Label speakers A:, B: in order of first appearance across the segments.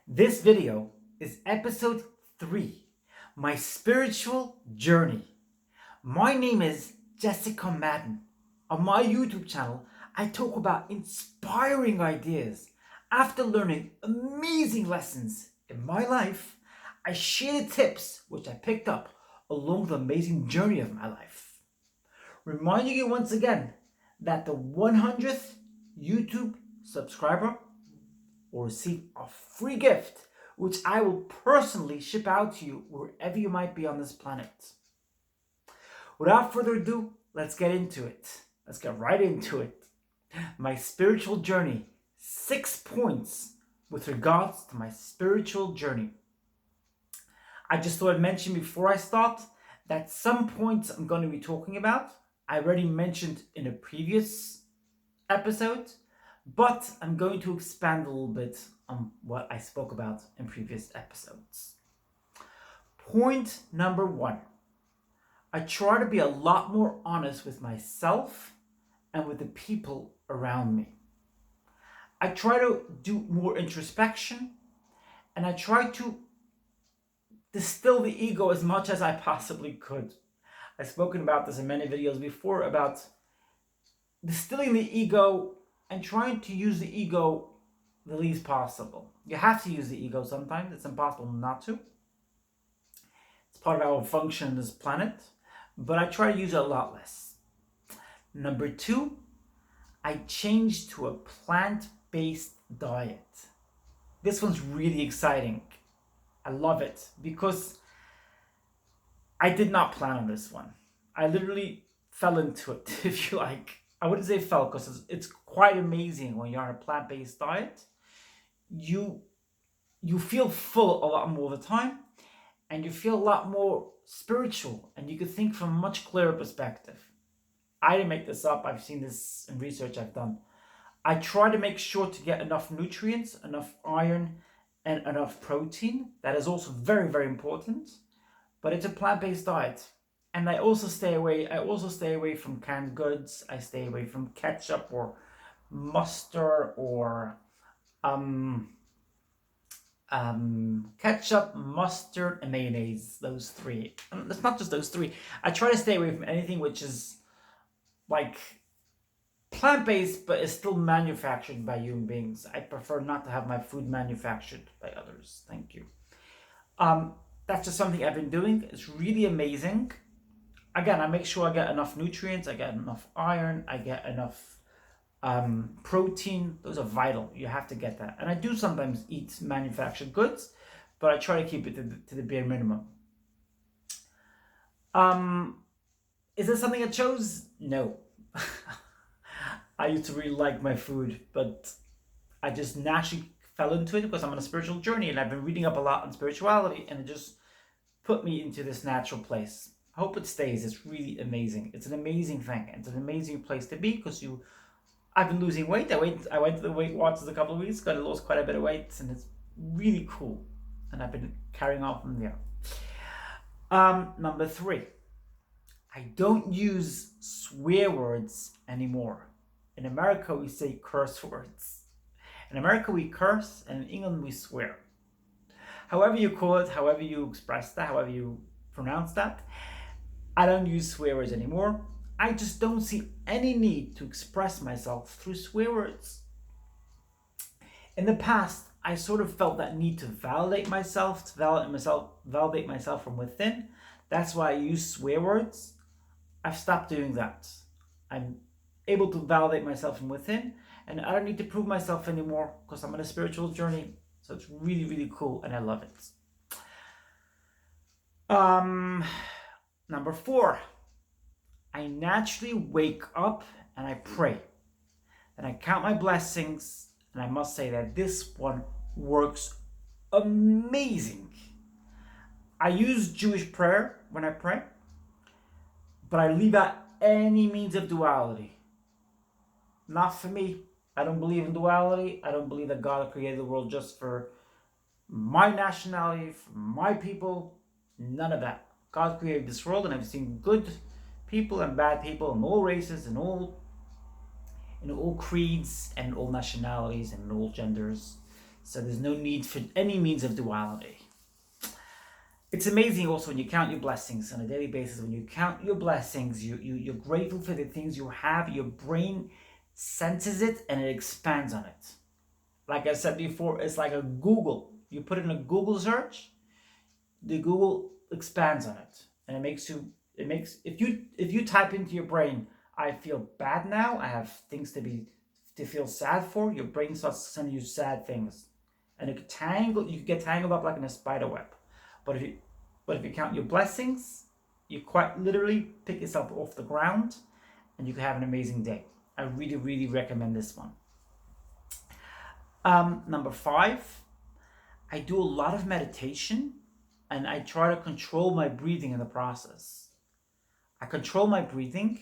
A: This video is episode 3, my spiritual journey. My name is Maden. On my YouTube channel, I talk about inspiring ideas. After learning amazing lessons in my life, I share the tips which I picked up along the amazing journey of my life. Reminding you once again that the 100th YouTube subscriber will receive a free gift which I will personally ship out to you wherever you might be on this planet. Without further ado, let's get into it. Let's get right into it. My spiritual journey. 6 points with regards to my spiritual journey. I just thought I'd mention before I start that some points I'm going to be talking about I already mentioned in a previous episode, but I'm going to expand a little bit on what I spoke about in previous episodes. Point number 1. I try to be a lot more honest with myself and with the people around me. I try to do more introspection, and I try to distill the ego as much as I possibly could. I've spoken about this in many videos before about distilling the ego and trying to use the ego the least possible. You have to use the ego sometimes. It's impossible not to. It's part of our function on this planet. But I try to use it a lot less. Number 2, I changed to a plant-based diet. This one's really exciting. I love it because I did not plan on this one. I literally fell into it, if you like. I wouldn't say fell because it's quite amazing when you're on a plant-based diet. You feel full a lot more of the time, and you feel a lot more spiritual, and you can think from a much clearer perspective. I didn't make this up. I've seen this in research I've done. I try to make sure to get enough nutrients, enough iron, and enough protein. That is also very, very important. But it's a plant-based diet. And I also stay away from canned goods. I stay away from ketchup or mustard or ketchup, mustard, and mayonnaise. Those 3. And it's not just those 3. I try to stay away from anything which is like plant-based but is still manufactured by human beings. I prefer not to have my food manufactured by others. Thank you. That's just something I've been doing. It's really amazing. Again, I make sure I get enough nutrients, I get enough iron, I get enough protein. Those are vital. You have to get that. And I do sometimes eat manufactured goods, but I try to keep it to the bare minimum. Is this something I chose? No. I used to really like my food, but I just naturally fell into it because I'm on a spiritual journey and I've been reading up a lot on spirituality, and it just put me into this natural place. I hope it stays. It's really amazing. It's an amazing thing. It's an amazing place to be because I've been losing weight. I went to the Weight Watchers a couple of weeks ago. I lost quite a bit of weight, and it's really cool. And I've been carrying on from there. Number 3, I don't use swear words anymore. In America, we say curse words. In America, we curse, and in England, we swear. However you call it, however you express that, however you pronounce that, I don't use swear words anymore. I just don't see any need to express myself through swear words. In the past, I sort of felt that need to validate myself from within. That's why I use swear words. I've stopped doing that. I'm able to validate myself from within, and I don't need to prove myself anymore because I'm on a spiritual journey. So it's really, really cool, and I love it. Number 4, I naturally wake up and I pray. And I count my blessings, and I must say that this one works amazing. I use Jewish prayer when I pray, but I leave out any means of duality. Not for me. I don't believe in duality. I don't believe that God created the world just for my nationality, for my people. None of that. God created this world, and I've seen good people and bad people in all races, in all creeds, and all nationalities, and all genders. So there's no need for any means of duality. It's amazing also when you count your blessings on a daily basis. When you count your blessings, you're grateful for the things you have. Your brain senses it and it expands on it. Like I said before, it's like a Google. You put in a Google search, the Google expands on it, and if you type into your brain, I feel bad now, I have things to feel sad for, your brain starts sending you sad things, and you could get tangled up like in a spider web. But if you count your blessings, you quite literally pick yourself off the ground, and you can have an amazing day. I really, really recommend this one. Number 5, I do a lot of meditation, and I try to control my breathing in the process. I control my breathing,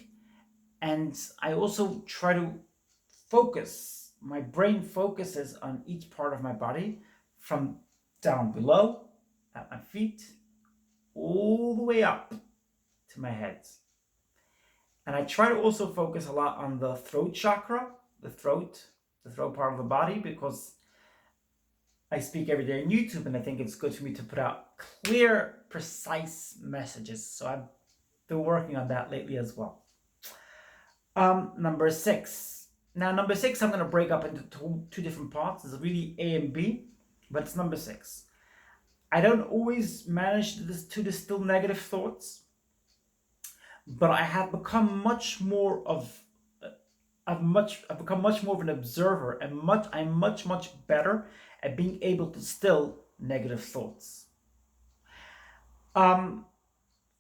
A: and I also try to focus. My brain focuses on each part of my body, from down below at my feet all the way up to my head. And I try to also focus a lot on the throat chakra, the throat part of the body, because I speak every day on YouTube, and I think it's good for me to put out clear, precise messages. So I've been working on that lately as well. Number 6. Now, number 6, I'm going to break up into two different parts. It's really A and B, but it's number 6. I don't always manage to distill negative thoughts, but I have become much more of I've become much more of an observer, and I'm much better at being able to still negative thoughts. I'm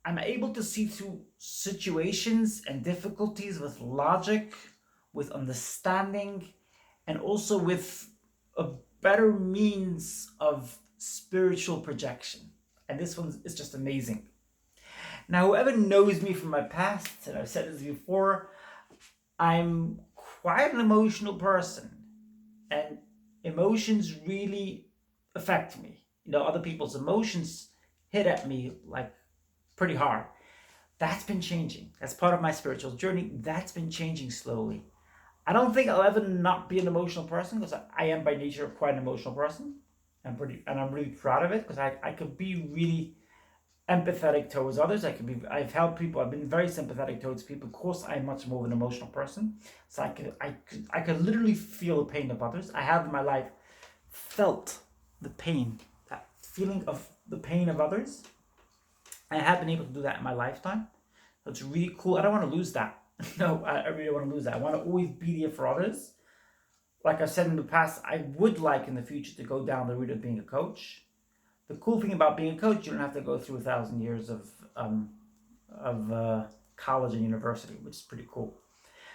A: able to see through situations and difficulties with logic, with understanding, and also with a better means of spiritual projection. And this one is just amazing. Now, whoever knows me from my past, and I've said this before, I'm quite an emotional person, and emotions really affect me. Other people's emotions hit at me like pretty hard. That's been changing. That's part of my spiritual journey. That's been changing slowly. I don't think I'll ever not be an emotional person, because I am by nature quite an emotional person. I'm really proud of it, because I could be really empathetic towards others. I've helped people. I've been very sympathetic towards people. Of course, I'm much more of an emotional person. So I could literally feel the pain of others. I have in my life felt the pain, that feeling of the pain of others. I have been able to do that in my lifetime. So it's really cool. I don't want to lose that. No, I really don't want to lose that. I want to always be there for others. Like I've said in the past, I would like in the future to go down the route of being a coach. The cool thing about being a coach, you don't have to go through 1,000 years of college and university, which is pretty cool.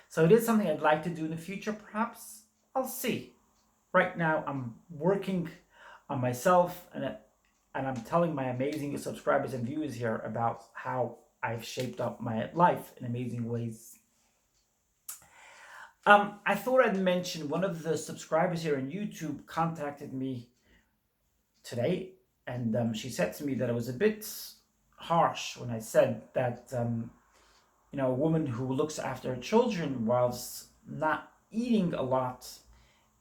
A: So it is something I'd like to do in the future, perhaps. I'll see. Right now, I'm working on myself, and I'm telling my amazing subscribers and viewers here about how I've shaped up my life in amazing ways. I thought I'd mention one of the subscribers here on YouTube contacted me today, and she said to me that it was a bit harsh when I said that a woman who looks after her children whilst not eating a lot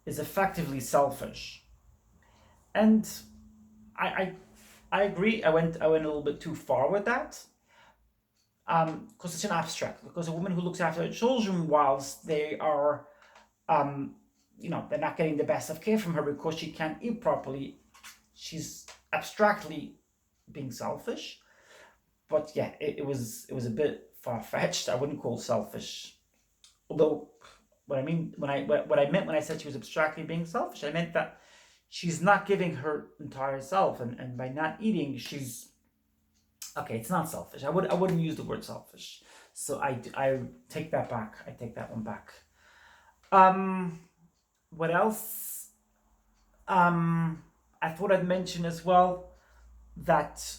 A: is effectively selfish. And I agree. I went a little bit too far with that, because it's an abstract. Because a woman who looks after her children whilst they are, they're not getting the best of care from her because she can't eat properly, she's abstractly being selfish. But yeah, it was a bit far-fetched. I wouldn't call selfish. Although what I meant when I said she was abstractly being selfish, I meant that she's not giving her entire self, and by not eating, she's okay. It's not selfish. I wouldn't use the word selfish. So I take that back. I take that one back. What else? I thought I'd mention as well that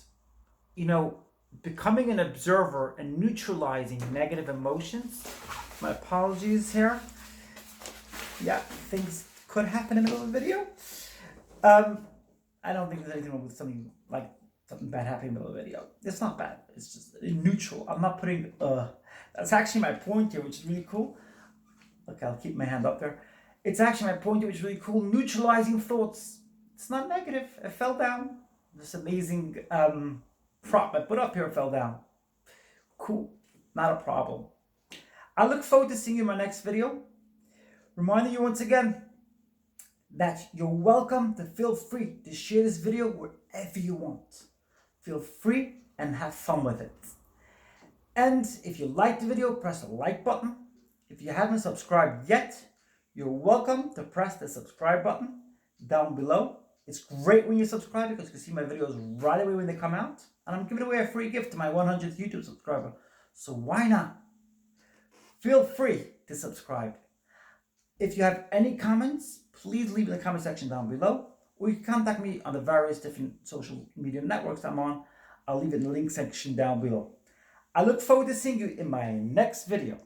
A: becoming an observer and neutralizing negative emotions. My apologies here. Yeah, things could happen in the middle of the video. I don't think there's anything wrong with something bad happening in the middle of the video. It's not bad. It's just neutral. I'm not putting that's actually my point here, which is really cool. Look, I'll keep my hand up there. It's actually my pointer, which is really cool. Neutralizing thoughts. It's not negative. It fell down. This amazing prop I put up here fell down. Cool. Not a problem. I look forward to seeing you in my next video. Reminding you once again that you're welcome to feel free to share this video wherever you want. Feel free and have fun with it. And if you liked the video, press the like button. If you haven't subscribed yet, you're welcome to press the subscribe button down below. It's great when you subscribe because you can see my videos right away when they come out. And I'm giving away a free gift to my 100th YouTube subscriber. So why not? Feel free to subscribe. If you have any comments, please leave in the comment section down below. Or you can contact me on the various different social media networks I'm on. I'll leave it in the link section down below. I look forward to seeing you in my next video.